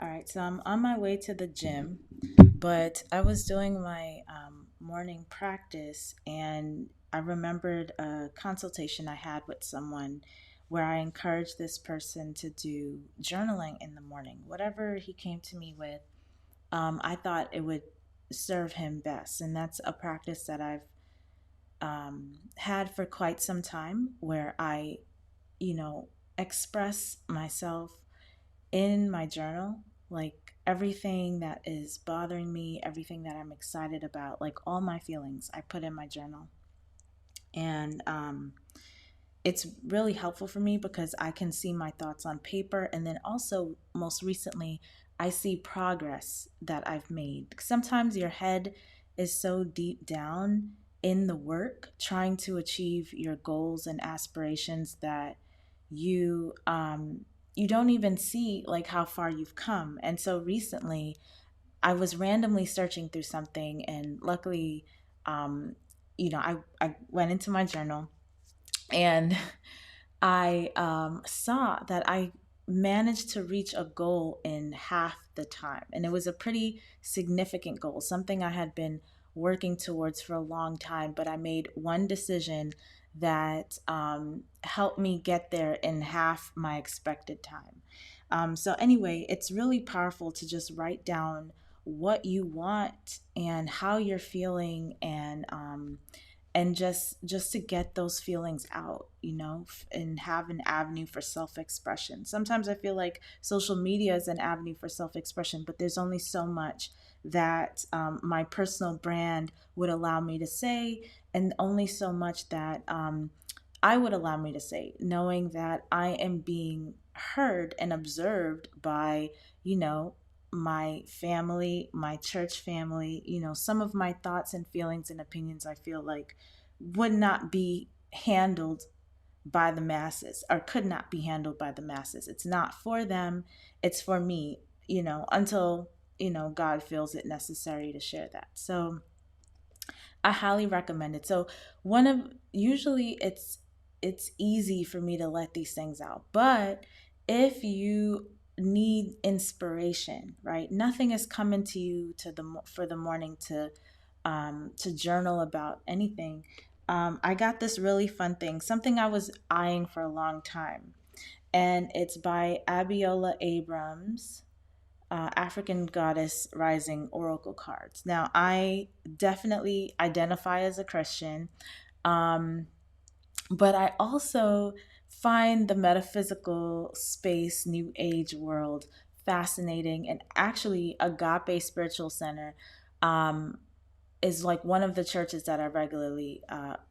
All right, so I'm on my way to the gym, but I was doing my morning practice and I remembered a consultation I had with someone where I encouraged this person to do journaling in the morning. Whatever he came to me with, I thought it would serve him best. And that's a practice that I've had for quite some time where I, you know, express myself in my journal, like everything that is bothering me, everything that I'm excited about, like all my feelings, I put in my journal. And it's really helpful for me because I can see my thoughts on paper. And then also, most recently, I see progress that I've made. Sometimes your head is so deep down in the work, trying to achieve your goals and aspirations that you don't even see like how far you've come. And so recently, I was randomly searching through something, and luckily, um, I went into my journal and I saw that I managed to reach a goal in half the time. And it was a pretty significant goal, something I had been working towards for a long time. But I made one decision that helped me get there in half my expected time. So, anyway, it's really powerful to just write down what you want and how you're feeling, and just to get those feelings out, and have an avenue for self-expression. Sometimes I feel like social media is an avenue for self-expression, but there's only so much that my personal brand would allow me to say, and only so much that I would allow me to say, knowing that I am being heard and observed by, you know, my family, my church family. Some of my thoughts and feelings and opinions I feel like would not be handled by the masses, or could not be handled by the masses. It's not for them, it's for me, until, God feels it necessary to share that. So I highly recommend it. So one of usually it's easy for me to let these things out. But if you need inspiration, right? Nothing is coming to you for the morning to journal about anything. I got this really fun thing, something I was eyeing for a long time, and it's by Abiola Abrams, African Goddess Rising Oracle cards. Now, I definitely identify as a Christian, um, but I also find the metaphysical space, New Age world fascinating, and actually, Agape Spiritual Center. Um, is like one of the churches that I regularly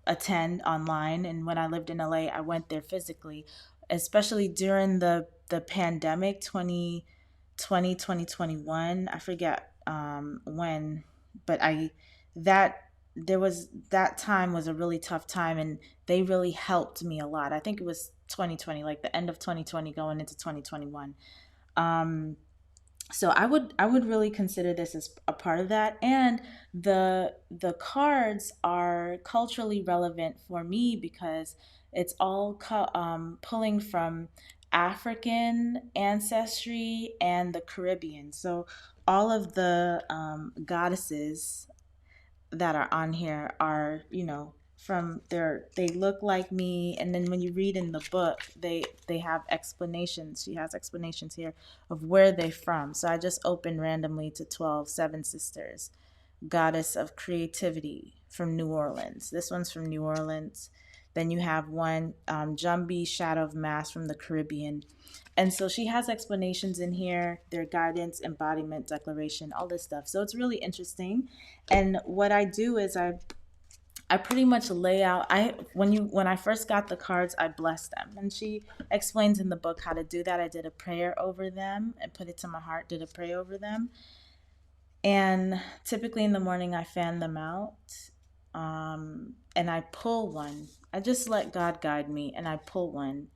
attend online. And when I lived in LA, I went there physically, especially during the pandemic, 2020, 2021. I forget when, but that there was that time was a really tough time, and they really helped me a lot. I think it was 2020, like the end of 2020 going into 2021. Um, so I would really consider this as a part of that. And the cards are culturally relevant for me because it's all pulling from African ancestry and the Caribbean. So all of the goddesses that are on here are, from they look like me. And then when you read in the book, they have explanations. She has explanations here of where they're from. So I just opened randomly to 12 Seven Sisters, goddess of creativity, from New Orleans. This one's from New Orleans. Then you have one, Jumbi, Shadow of Mass, from the Caribbean. And so she has explanations in here, their guidance, embodiment, declaration, all this stuff. So it's really interesting. And what I do is I pretty much lay out. When I first got the cards, I blessed them, and she explains in the book how to do that. I did a prayer over them and put it to my heart. Did a prayer over them, and typically in the morning I fan them out, and I pull one. I just let God guide me, and I pull one,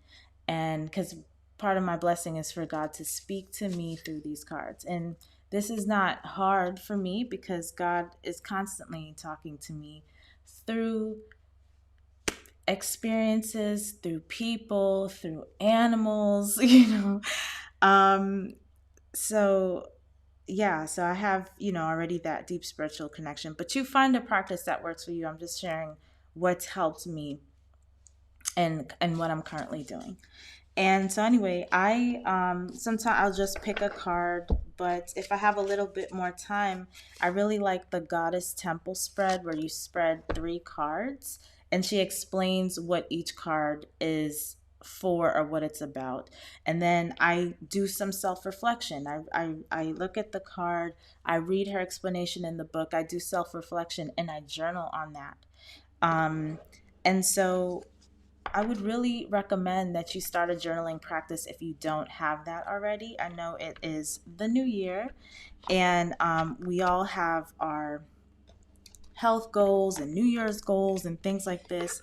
and because part of my blessing is for God to speak to me through these cards. And this is not hard for me because God is constantly talking to me through experiences, through people, through animals, um So yeah, so I have, already that deep spiritual connection, but you find a practice that works for you. I'm just sharing what's helped me and what I'm currently doing. And so anyway, I sometimes I'll just pick a card, but if I have a little bit more time, I really like the Goddess Temple spread where you spread 3 cards and she explains what each card is for or what it's about. And then I do some self-reflection. I look at the card, I read her explanation in the book, I do self-reflection and I journal on that. Um, and so I would really recommend that you start a journaling practice if you don't have that already. I know it is the new year, and we all have our health goals and New Year's goals and things like this.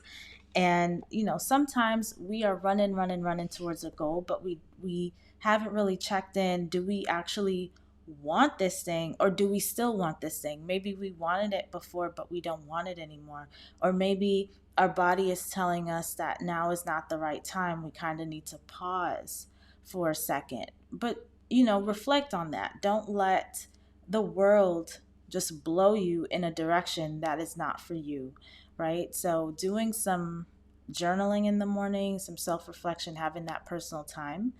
And sometimes we are running towards a goal, but we haven't really checked in. Do we actually want this thing, or do we still want this thing? Maybe we wanted it before but we don't want it anymore, or maybe our body is telling us that now is not the right time. We kind of need to pause for a second. But reflect on that. Don't let the world just blow you in a direction that is not for you, right? So doing some journaling in the morning, some self-reflection, having that personal time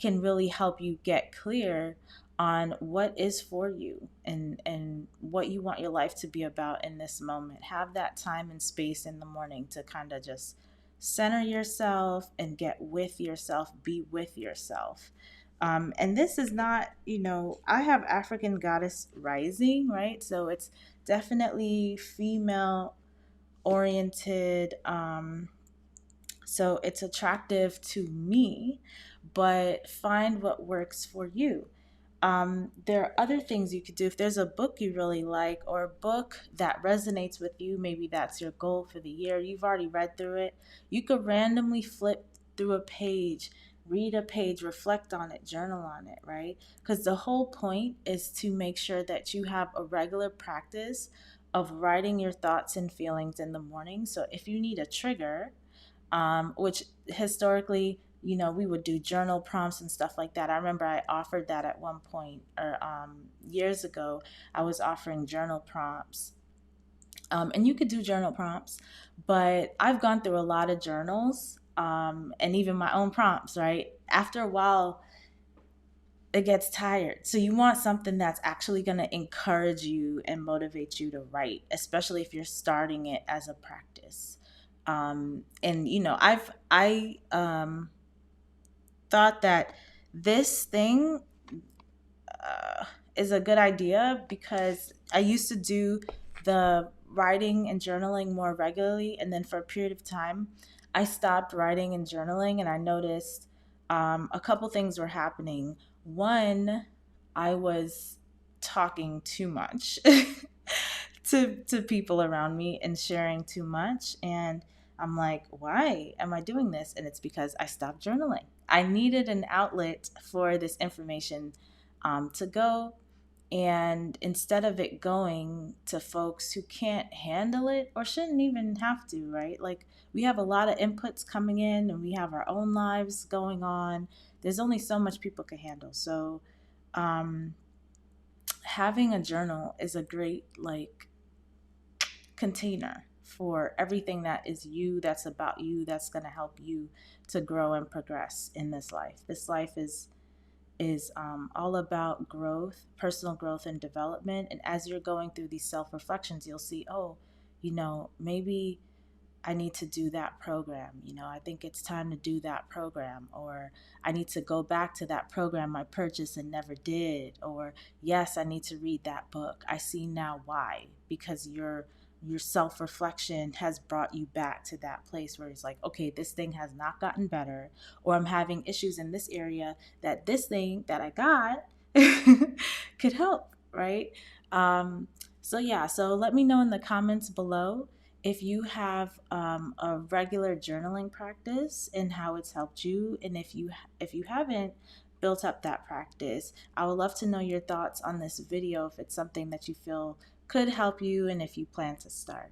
can really help you get clear on what is for you and what you want your life to be about in this moment. Have that time and space in the morning to kind of just center yourself and get with yourself, be with yourself. And this is not, I have African goddess rising, right? So it's definitely female oriented. So it's attractive to me, but find what works for you. There are other things you could do. If there's a book you really like or a book that resonates with you, maybe that's your goal for the year, you've already read through it, you could randomly flip through a page, read a page, reflect on it, journal on it, right? Because the whole point is to make sure that you have a regular practice of writing your thoughts and feelings in the morning. So if you need a trigger, which historically, we would do journal prompts and stuff like that. I remember I offered that at one point, or years ago, I was offering journal prompts. And you could do journal prompts, but I've gone through a lot of journals, and even my own prompts, right? After a while, it gets tired. So you want something that's actually going to encourage you and motivate you to write, especially if you're starting it as a practice. And I thought that this thing is a good idea because I used to do the writing and journaling more regularly, and then for a period of time, I stopped writing and journaling, and I noticed a couple things were happening. One, I was talking too much to people around me and sharing too much, and I'm like, why am I doing this? And it's because I stopped journaling. I needed an outlet for this information to go. And instead of it going to folks who can't handle it or shouldn't even have to, right? Like, we have a lot of inputs coming in and we have our own lives going on. There's only so much people can handle. So, um, having a journal is a great, like, container for everything that is you, that's about you, that's going to help you to grow and progress in this life. This life is all about growth, personal growth and development. And as you're going through these self reflections, you'll see, oh, maybe I need to do that program. I think it's time to do that program. Or I need to go back to that program I purchased and never did. Or yes, I need to read that book. I see now why. Because your self-reflection has brought you back to that place where it's like, okay, this thing has not gotten better, or I'm having issues in this area that this thing that I got could help, right? So yeah, so let me know in the comments below if you have a regular journaling practice and how it's helped you, and if you haven't built up that practice, I would love to know your thoughts on this video if it's something that you feel could help you and if you plan to start.